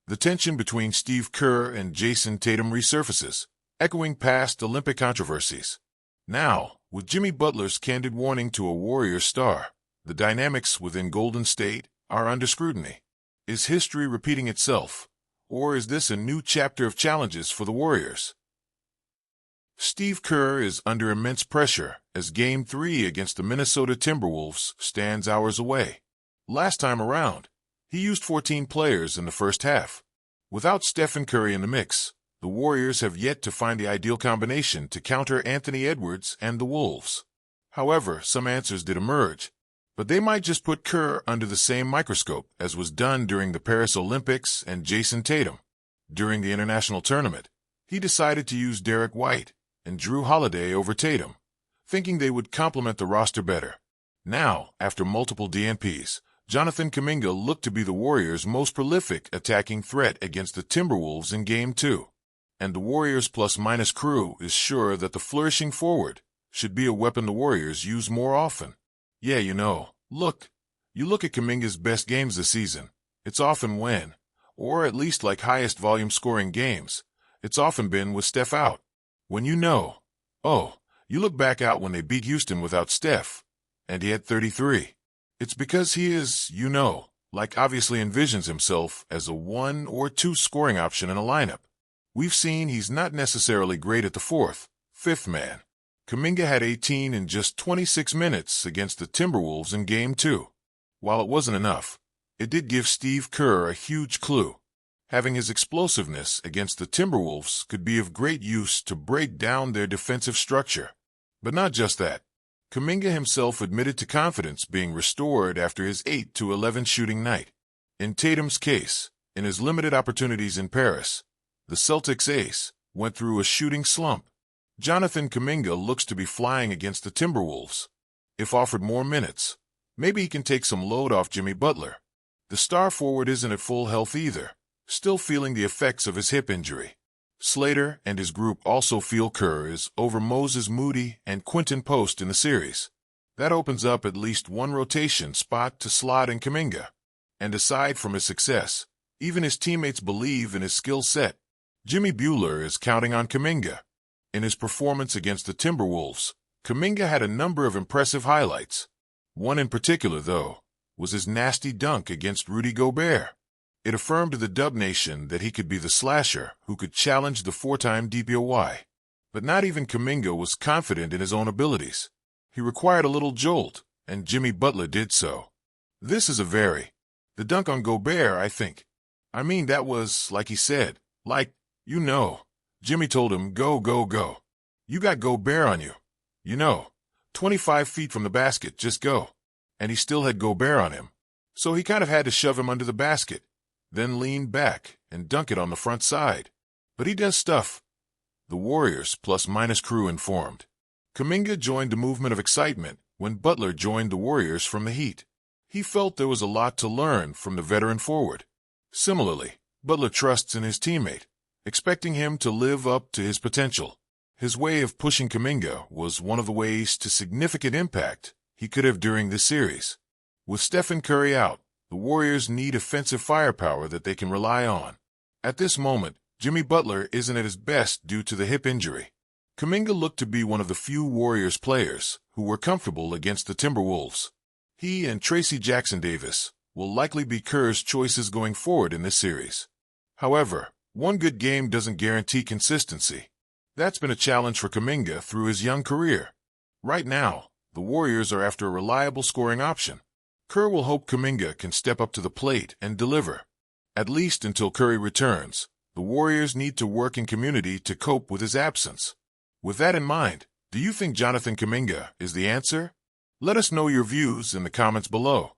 The tension between Steve Kerr and Jayson Tatum resurfaces, echoing past Olympic controversies. Now, with Jimmy Butler's candid warning to a Warriors star, the dynamics within Golden State are under scrutiny. Is history repeating itself, or is this a new chapter of challenges for the Warriors? Steve Kerr is under immense pressure as Game 3 against the Minnesota Timberwolves stands hours away. Last time around, he used 14 players in the first half. Without Stephen Curry in the mix, the Warriors have yet to find the ideal combination to counter Anthony Edwards and the Wolves. However, some answers did emerge, but they might just put Kerr under the same microscope as was done during the Paris Olympics and Jayson Tatum. During the international tournament, he decided to use Derek White and Drew Holiday over Tatum, thinking they would complement the roster better. Now, after multiple DNPs, Jonathan Kuminga looked to be the Warriors' most prolific attacking threat against the Timberwolves in Game 2. And the Warriors plus-minus crew is sure that the flourishing forward should be a weapon the Warriors use more often. Yeah, you look at Kuminga's best games this season. It's often when, or at least like highest volume scoring games, it's often been with Steph out. When you look back out when they beat Houston without Steph, and he had 33. It's because he is, obviously envisions himself as a 1 or 2 scoring option in a lineup. We've seen he's not necessarily great at the 4th, 5th man. Kuminga had 18 in just 26 minutes against the Timberwolves in Game 2. While it wasn't enough, it did give Steve Kerr a huge clue. Having his explosiveness against the Timberwolves could be of great use to break down their defensive structure. But not just that. Kuminga himself admitted to confidence being restored after his 8-11 shooting night. In Tatum's case, in his limited opportunities in Paris, the Celtics ace went through a shooting slump. Jonathan Kuminga looks to be flying against the Timberwolves. If offered more minutes, maybe he can take some load off Jimmy Butler. The star forward isn't at full health either, still feeling the effects of his hip injury. Slater and his group also feel Kerr is over Moses Moody and Quentin Post in the series. That opens up at least one rotation spot to slot in Kuminga. And aside from his success, even his teammates believe in his skill set. Jimmy Butler is counting on Kuminga. In his performance against the Timberwolves, Kuminga had a number of impressive highlights. One in particular, though, was his nasty dunk against Rudy Gobert. It affirmed to the Dub Nation that he could be the slasher who could challenge the 4-time DPOY. But not even Kuminga was confident in his own abilities. He required a little jolt, and Jimmy Butler did so. This is the dunk on Gobert, I think. That was, like he said, Jimmy told him, go, go, go. You got Gobert on you. 25 feet from the basket, just go. And he still had Gobert on him. So he kind of had to shove him under the basket, then lean back and dunk it on the front side. But he does stuff. The Warriors plus-minus crew informed. Kuminga joined the movement of excitement when Butler joined the Warriors from the Heat. He felt there was a lot to learn from the veteran forward. Similarly, Butler trusts in his teammate, expecting him to live up to his potential. His way of pushing Kuminga was one of the ways to significant impact he could have during this series. With Stephen Curry out, the Warriors need offensive firepower that they can rely on. At this moment, Jimmy Butler isn't at his best due to the hip injury. Kuminga looked to be one of the few Warriors players who were comfortable against the Timberwolves. He and Tracy Jackson-Davis will likely be Kerr's choices going forward in this series. However, one good game doesn't guarantee consistency. That's been a challenge for Kuminga through his young career. Right now, the Warriors are after a reliable scoring option. Kerr will hope Kuminga can step up to the plate and deliver. At least until Curry returns, the Warriors need to work in community to cope with his absence. With that in mind, do you think Jonathan Kuminga is the answer? Let us know your views in the comments below.